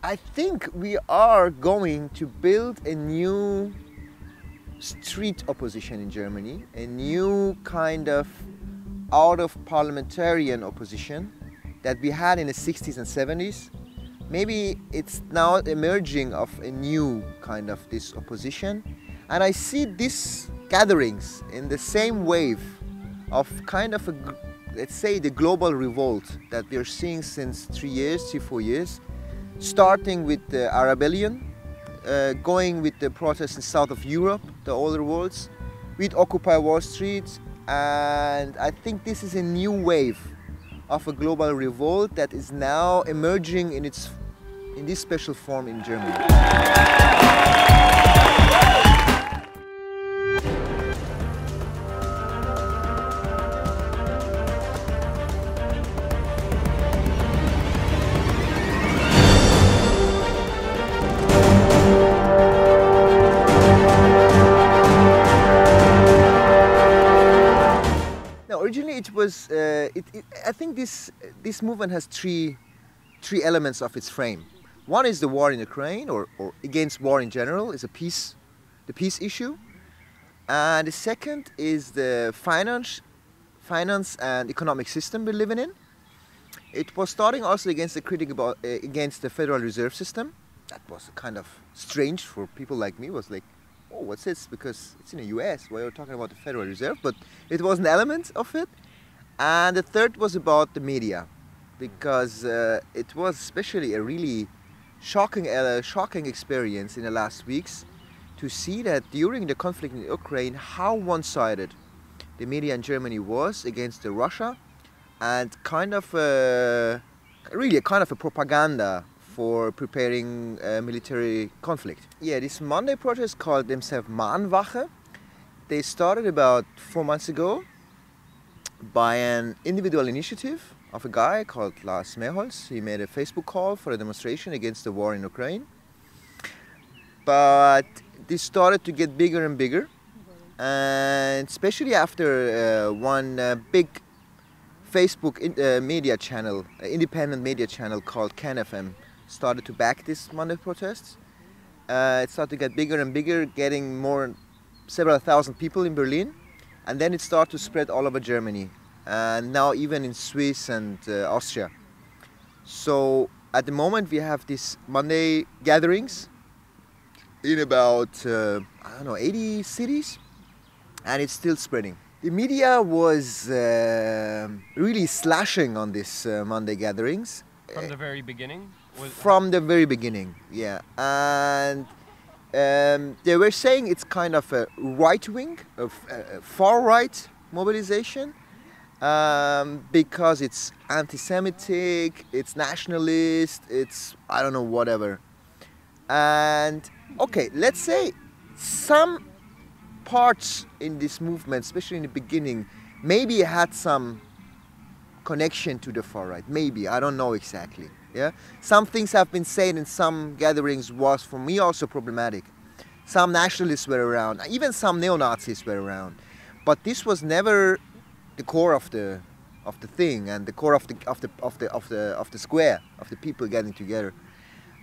I think we are going to build a new street opposition in Germany, a new kind of out of parliamentarian opposition that we had in the 60s and 70s. Maybe it's now emerging of a new kind of this opposition. And I see these gatherings in the same wave of kind of a, let's say, the global revolt that we're seeing since 4 years, starting with the Arabellion, going with the protests in south of Europe, the older worlds, with Occupy Wall Street, and I think this is a new wave of a global revolt that is now emerging in this special form in Germany. Originally, it was. I think this movement has three elements of its frame. One is the war in Ukraine, or against war in general, is the peace issue, and the second is the finance and economic system we're living in. It was starting also against the critic about against the Federal Reserve system. That was kind of strange for people like me. It was like, oh, what's this? Because it's in the U.S. where you're talking about the Federal Reserve, but it was an element of it. And the third was about the media, because it was especially a really shocking experience in the last weeks to see that during the conflict in Ukraine, how one-sided the media in Germany was against Russia, and kind of really a kind of a propaganda for preparing a military conflict. Yeah, this Monday protest called themselves Mahnwache. They started about 4 months ago by an individual initiative of a guy called Lars Mehrholz. He made a Facebook call for a demonstration against the war in Ukraine. But this started to get bigger and bigger, and especially after one big Facebook media channel, independent media channel called CanFM, started to back this Monday protests. It started to get bigger and bigger, getting several thousand people in Berlin, and then it started to spread all over Germany, and now even in Swiss and Austria. So at the moment we have these Monday gatherings in about, I don't know, 80 cities, and it's still spreading. The media was really slashing on these Monday gatherings. From the very beginning? From the very beginning, yeah. And they were saying it's kind of a right-wing, a far-right mobilization, because it's anti-Semitic, it's nationalist, it's, I don't know, whatever. And, okay, let's say some parts in this movement, especially in the beginning, maybe had some connection to the far right, maybe, I don't know exactly. Yeah, some things have been said in some gatherings was for me also problematic. Some nationalists were around, even some neo-Nazis were around, but this was never the core of the thing and the core of the square of the people getting together.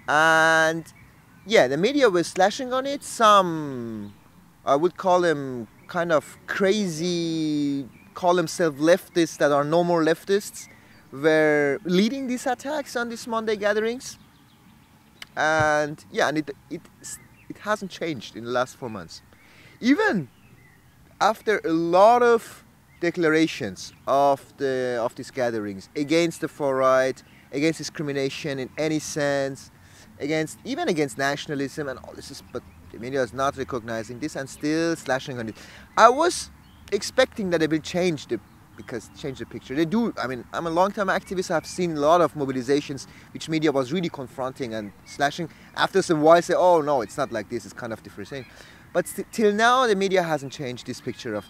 And yeah, the media was slashing on it. Some, I would call them kind of crazy, call themselves leftists that are no more leftists, were leading these attacks on these Monday gatherings. And yeah, and it hasn't changed in the last 4 months. Even after a lot of declarations of these gatherings against the far right, against discrimination in any sense, even against nationalism and all this, but the media is not recognizing this and still slashing on it. I was expecting that they will change the picture. They do. I mean, I'm a long-time activist. I've seen a lot of mobilizations which media was really confronting and slashing. After some while, say, "Oh no, it's not like this. It's kind of different thing." But till now, the media hasn't changed this picture of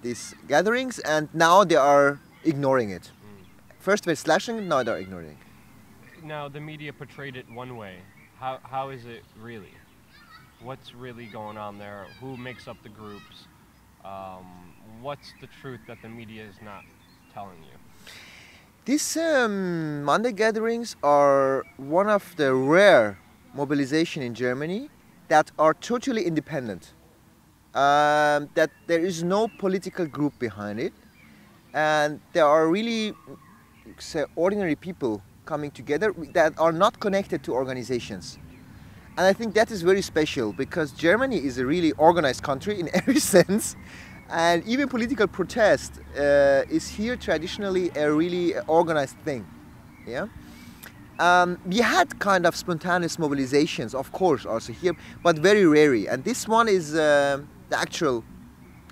these gatherings, and now they are ignoring it. First they're slashing, now they're ignoring it. Now the media portrayed it one way. How is it really? What's really going on there? Who makes up the groups? What's the truth that the media is not telling you? These Monday gatherings are one of the rare mobilization in Germany that are totally independent. That there is no political group behind it, and there are really, say, ordinary people coming together that are not connected to organizations. And I think that is very special because Germany is a really organized country in every sense. And even political protest is here traditionally a really organized thing. Yeah. We had kind of spontaneous mobilizations, of course, also here, but very rarely. And this one is the actual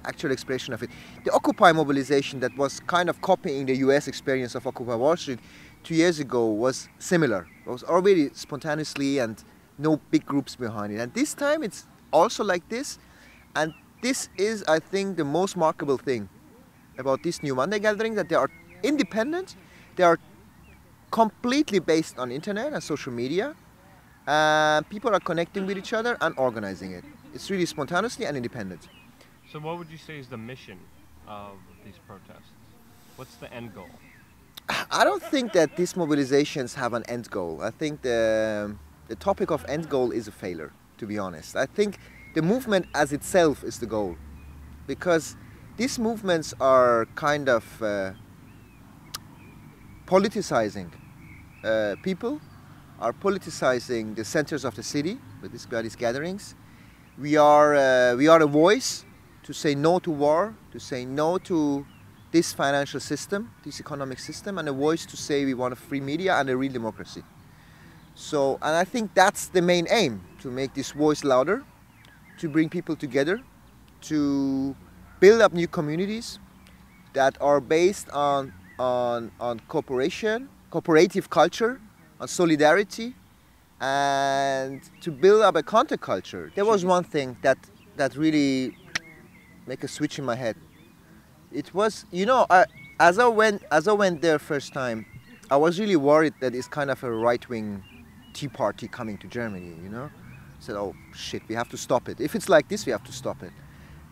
expression of it. The Occupy mobilization that was kind of copying the U.S. experience of Occupy Wall Street 2 years ago was similar. It was already spontaneously and no big groups behind it. And this time it's also like this. And this is, I think, the most remarkable thing about this new Monday gathering, that they are independent, they are completely based on internet and social media, and people are connecting with each other and organizing it. It's really spontaneously and independent. So what would you say is the mission of these protests? What's the end goal? I don't think that these mobilizations have an end goal. I think the topic of end goal is a failure, to be honest. I think the movement as itself is the goal, because these movements are kind of politicizing people, are politicizing the centers of the city with these gatherings. We are a voice to say no to war, to say no to this financial system, this economic system, and a voice to say we want a free media and a real democracy. So, and I think that's the main aim, to make this voice louder, to bring people together, to build up new communities that are based on cooperation, cooperative culture, on solidarity, and to build up a counterculture. There was one thing that really made a switch in my head. It was, you know, as I went there first time, I was really worried that it's kind of a right-wing Tea Party coming to Germany, you know. I said, oh shit, we have to stop it. If it's like this, we have to stop it.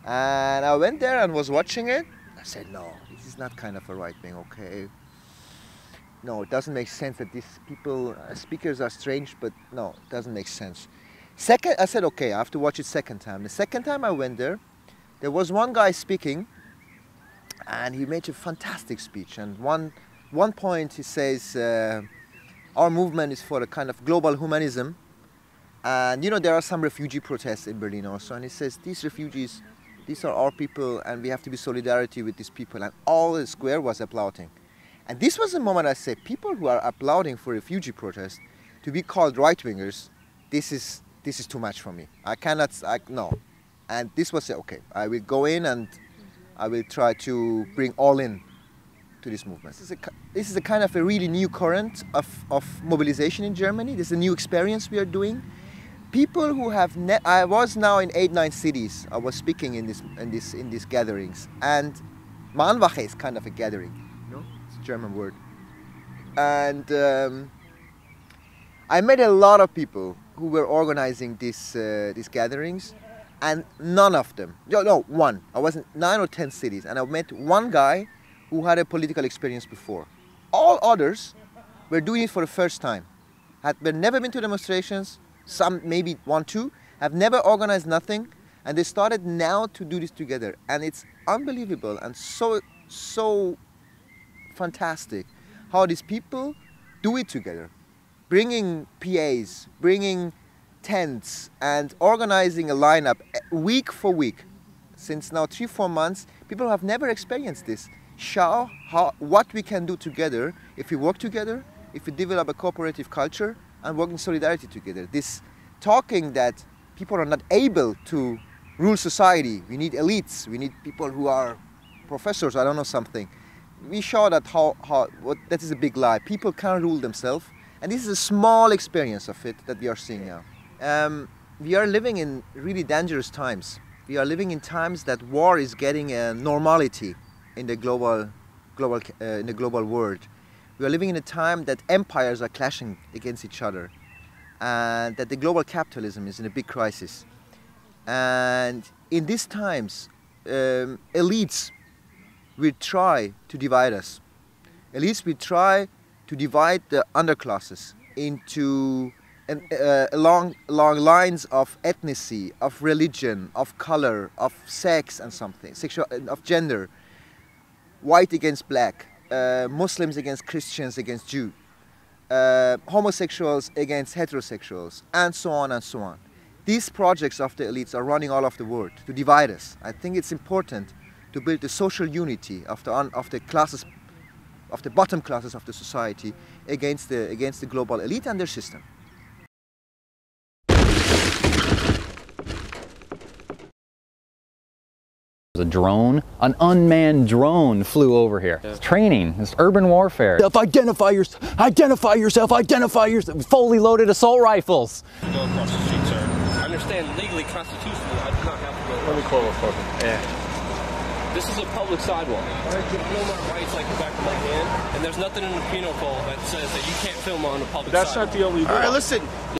And I went there and was watching it. I said, no, this is not kind of a right wing, okay. No, it doesn't make sense that these people, speakers are strange, but no, it doesn't make sense. Second, I said, okay, I have to watch it second time. The second time I went there was one guy speaking, and he made a fantastic speech. And one point he says, our movement is for a kind of global humanism. And you know, there are some refugee protests in Berlin also, and he says, these refugees, these are our people, and we have to be solidarity with these people. And all the square was applauding. And this was the moment I said, people who are applauding for refugee protests, to be called right-wingers, this is too much for me. No. And this was, okay, I will go in and I will try to bring all in to this movement. This is a kind of a really new current of mobilization in Germany. This is a new experience we are doing. People who have, I was now in 8-9 cities. I was speaking in these gatherings, and Mahnwache is kind of a gathering, you know, it's a German word. And I met a lot of people who were organizing these gatherings, and none of them, one. I was in 9 or 10 cities, and I met one guy who had a political experience before. All others were doing it for the first time, had never been to demonstrations. Some, maybe 1, 2, have never organized nothing, and they started now to do this together. And it's unbelievable and so fantastic how these people do it together. Bringing PAs, bringing tents, and organizing a lineup week for week. Since now 3-4 months, people have never experienced this. Show what we can do together if we work together, if we develop a cooperative culture, and work in solidarity together. This talking that people are not able to rule society. We need elites. We need people who are professors. I don't know something. We show that that is a big lie. People can't rule themselves, and this is a small experience of it that we are seeing now. We are living in really dangerous times. We are living in times that war is getting a normality in the global world. We are living in a time that empires are clashing against each other, and that the global capitalism is in a big crisis. And in these times, elites will try to divide us. elites will try to divide the underclasses into along lines of ethnicity, of religion, of color, of sex and something, of gender, white against black, Muslims against Christians against Jews, homosexuals against heterosexuals, and so on and so on. These projects of the elites are running all over the world to divide us. I think it's important to build the social unity of the classes, of the bottom classes of the society against the global elite and their system. A drone, an unmanned drone flew over here. It's training, it's urban warfare. Identify yourself, identify yourself, identify yourself. Fully loaded assault rifles. Go across the street, sir. I understand legally, constitutionally, I do not have to go. Let me call the phone. Yeah. This is a public sidewalk. I can feel my rights like the back of my hand, and there's nothing in the penal code that says that you can't film on a public sidewalk. That's not the only. All right, listen.